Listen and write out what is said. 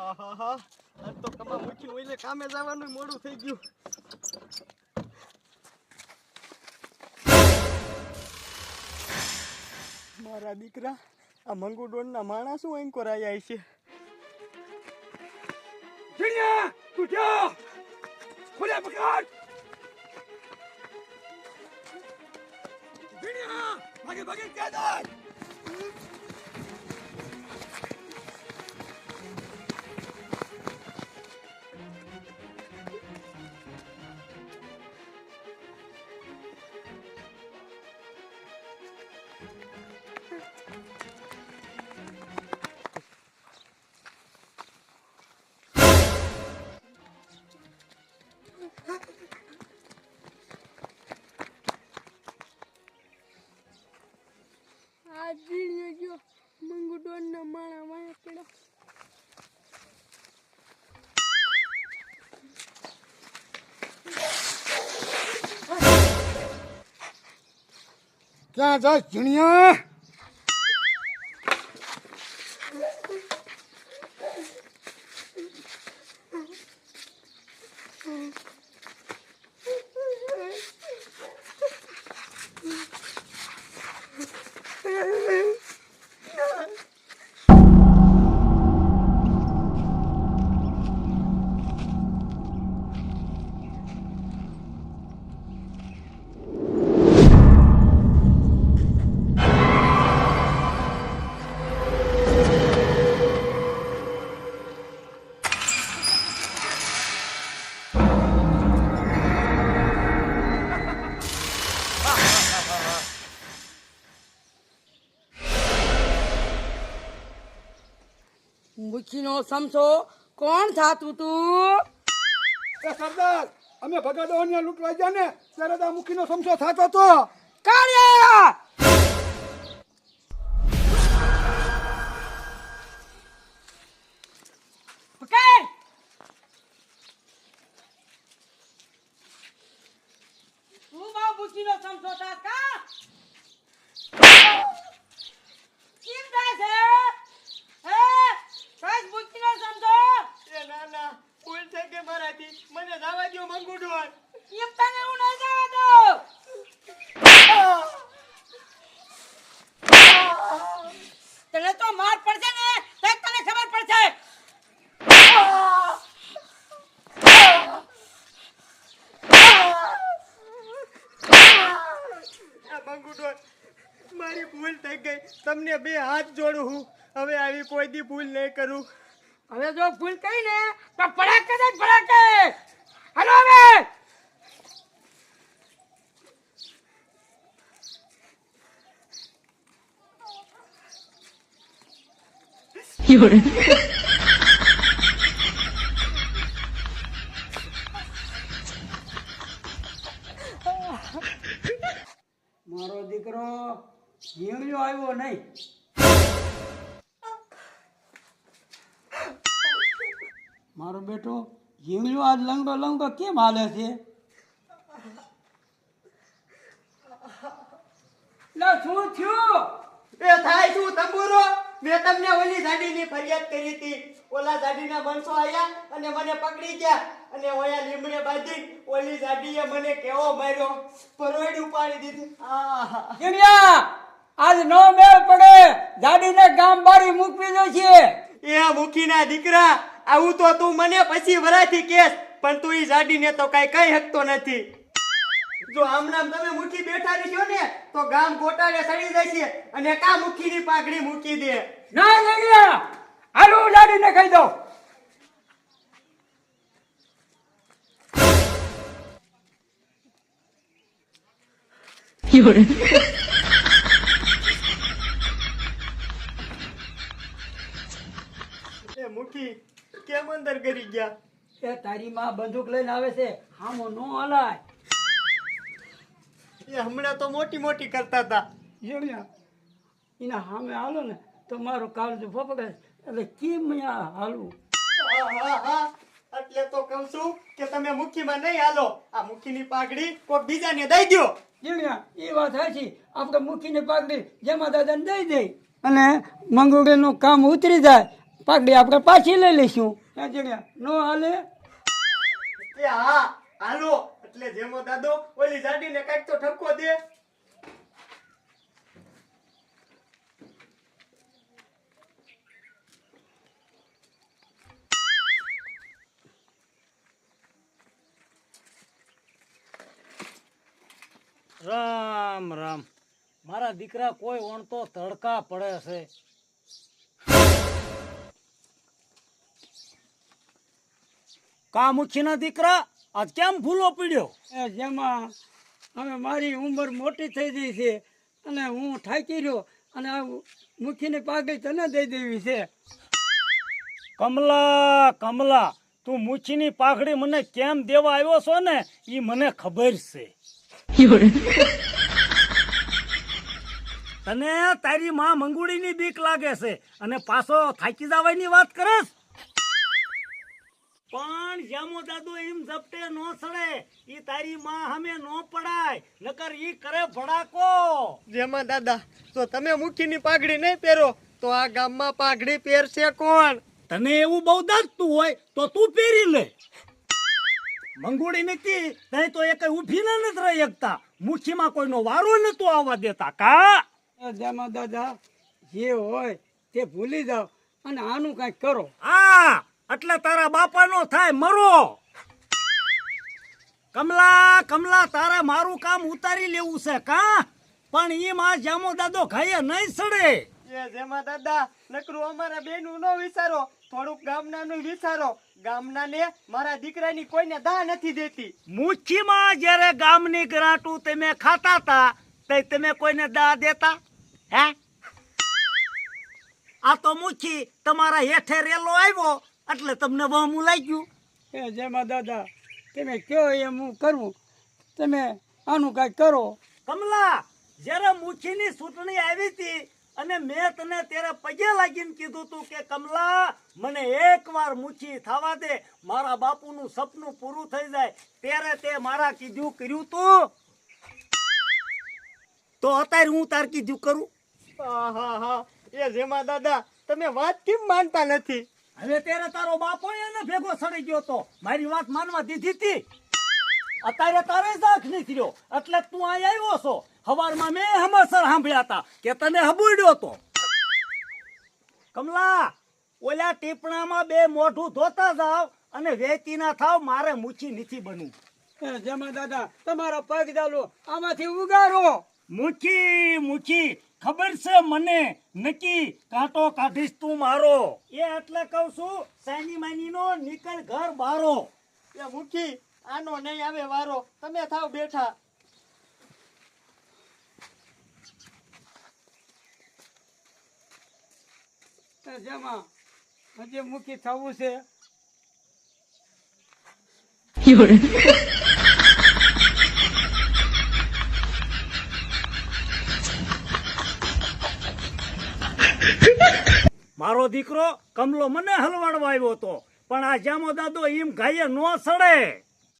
આહાહા આજ તો કબા મૂકીને ઓલે કામે જવાનું મોડું થઈ ગયું. મારા દીકરા આ મંગુડોનના માણસ શું એન્કોર આયા છે. જીણિયા તું જા ખોલે પકડ જીણિયા ભાગે ભાગે કે દે. જીણ્યો મંગુડોનના માણા માયા પડ્યા. ક્યાં જાય જીણિયા? મુખીનો સમસો કોણ થાતું તું? એ સરદાર અમે ભગાડોને લૂંટવા ગયા ને ત્યારે તો આ મુખીનો સમસો થાતો તો. કાળિયા પકડ. તું બા મુખીનો સમસો થાત કા? કેમ થાય છે? હે કાજ મુખીનો સમસો? એ ના ના ભૂલ થઈ ગઈ મારાથી, મને જવા દ્યો મંગુડોન. કેમ તને હું નહીં જવા દઉં? તને તો માર પડશે ને તો તને ખબર પડશે. મંગુડોન મારી ભૂલ થઈ ગઈ, તમને બે હાથ જોડું હું. હવે આવી કોઈ દી ભૂલ નહીં કરું. હવે જો ભૂલ કરી ને તો ભડાકે જ ભડાકે. હાલો હવે. મારો દીકરો જીણિયો આવ્યો નહીં. મારો બેટો જીણિયો આજ લંગડો લંગડો કેમ હાલે છે? લો શું થયું? એ થાય શું તંબુરો? મેં તમને ઓલી ગાડીની ફરિયાદ કરી હતી. ઓલા ગાડીના માણસો આયા અને મને પકડી ગયા અને ઓયા લીમડે બાંધી ઓલી ગાડીએ મને કેવો માર્યો, પરોડ ઉપાડી દીધી. જીણિયા આજ નો મેળ પડે, ગાડીને ગામ બારી મૂકવી જોઈશે. એ મુખીના દીકરા, આવું તો તું મને પછી વરાથી કેસ, પણ તું ઈ ગાડીને તો કઈ હકતો નથી. જો આમ નામ તમે મુખી બેઠા રહીશો ને તો ગામ ગોટાળે સડી જશે અને કા મુખીની પાઘડી મૂકી દે. ના જીણિયા હાલું લાડીને કહી દો. એ મુખી કેમ અંદર કરી ગયા? એ તારી માં બંદૂક લઈને આવે છે, હામો નો હલાય. એ હમણાં તો મોટી મોટી કરતા હતા. જીણિયા એના સામે હાલો ને તો મારું કાળજું ફફડે, એટલે કેમ અહીંયા હાલું? હા, એટલે તો કહું છું કે તમે મુખીમાં નહીં હાલો. આ મુખીની પાઘડી કોક બીજાને દઈ દ્યો. જીણિયા એ વાત સાચી, આપણે મૂકીને પાઘડી જેમાં દાદાને દઈ દઈ અને મંગળનું કામ ઉતરી જાય. પાઘડી આપણે પાછી લઈ લઈશું હે જીણ્યા નો હાલે એ હા હાલો એટલે જેમો દાદો ઓલી જાડીને કાંઈક તો ઠપકો દે. રામ રામ મારા દીકરા કોઈ ઓણતો તડકા પડે છે. કા મુખીના દીકરા આજ કેમ ભૂલો પડ્યો? એ જેમાં હવે મારી ઉંમર મોટી થઈ ગઈ છે અને હું થાકી રહ્યો અને આ મુખીની પાઘડી તને દઈ દેવી છે. કમલા કમલા તું મુખીની પાઘડી મને કેમ દેવા આવ્યો છો ને એ મને ખબર છે. તને તારી માં મંગુડીની બીક લાગે છે અને પાછો થાકી જવાની વાત કરસ. પણ જામો દાદો એમ ઝપટે નો સડે ઈ તારી માં સામે નો પડાય નકર ઈ કરે ભડાકો. જેમાં દાદા જો તમે મુખીની પાઘડી નહીં પહેરો તો આ ગામમાં પાઘડી પહેરશે કોણ? તને એવું બહુ દાગતું હોય તો તું પહેરી લે. મંગુડી નક્કી તઈ તો એક ઉભી નથી રહી શકતા. મુઠ્ઠીમાં કોઈનો વારો નતો આવવા દેતા. કા એ જેમાં દાદા જે હોય તે ભૂલી જાઓ અને આનું કાંઈક કરો. હા એટલે તારા બાપાનો થાય મરો. કમલા કમલા તારે મારું કામ ઉતારી લેવું છે કા પણ ઈ માં જામો દાદો ખાઈએ નહીં સડે. એ જેમાં દાદા નકરું અમારા બેનું નો વિચારો થોડુંક ગામનાનું વિચારો. ગામનાને મારા દીકરાની કોઈને દા નથી દેતી. મુઠ્ઠીમાં જ્યારે ગામની ગ્રાંટું તમે ખાતા તા તે તમે કોઈને દા દેતા હે? આ તો મુઠ્ઠી તમારા હેઠે રેલો આવ્યો એટલે તમને વહમું લાગ્યું. એ જેમાં દાદા તમે કયો એમ હું કરવું તમે આનું કાંઈક કરો. કમલા જ્યારે મુઠ્ઠીની ચૂંટણી આવી હતી અને મેં તને ત્યારે પગે લાગીને કીધું તું કે કમલા મને એકવાર મુઠ્ઠી થવા દે મારા બાપુનું સપનું પૂરું થઈ જાય ત્યારે તે મારા કીધું કર્યું તું તો અત્યારે હું તાર કીધું કરું. હા હા એ જેમાં દાદા તમે વાત કેમ માનતા નથી? હવે ત્યારે તારો બાપો એને ભેગો સડી ગયો તો મારી વાત માનવા દીધી હતી. અત્યારે તારે જાખ નથી રહ્યો એટલે તું અહીં આવ્યો છો. હવારમાં મેં હમાસર સાંભળ્યા હતા કે તને હબુડ્યો તો. કમલા ઓલા ટીપણામાં બે મોઢું ધોતા જાવ અને વેચી ના થાવ. મારે મૂછી નથી બનવું. એ જેમાં દાદા તમારા પગ ચાલો આમાંથી ઉગારો. મૂછી મૂછી ખબર છે મને નક્કી કાંટો કાઢીશ તું મારો. એ એટલે કહું છું સાની માની નો નીકળ ઘર બારો. એ મુખી આનો નહીં આવે વારો. તમે થાવ બેઠા. એ જેમાં હજી મુખી થવું છે. મારો દીકરો કમલો મને હલવાડવા આવ્યો હતો પણ આ જામો દાદો એમ ગાયે નો સડે.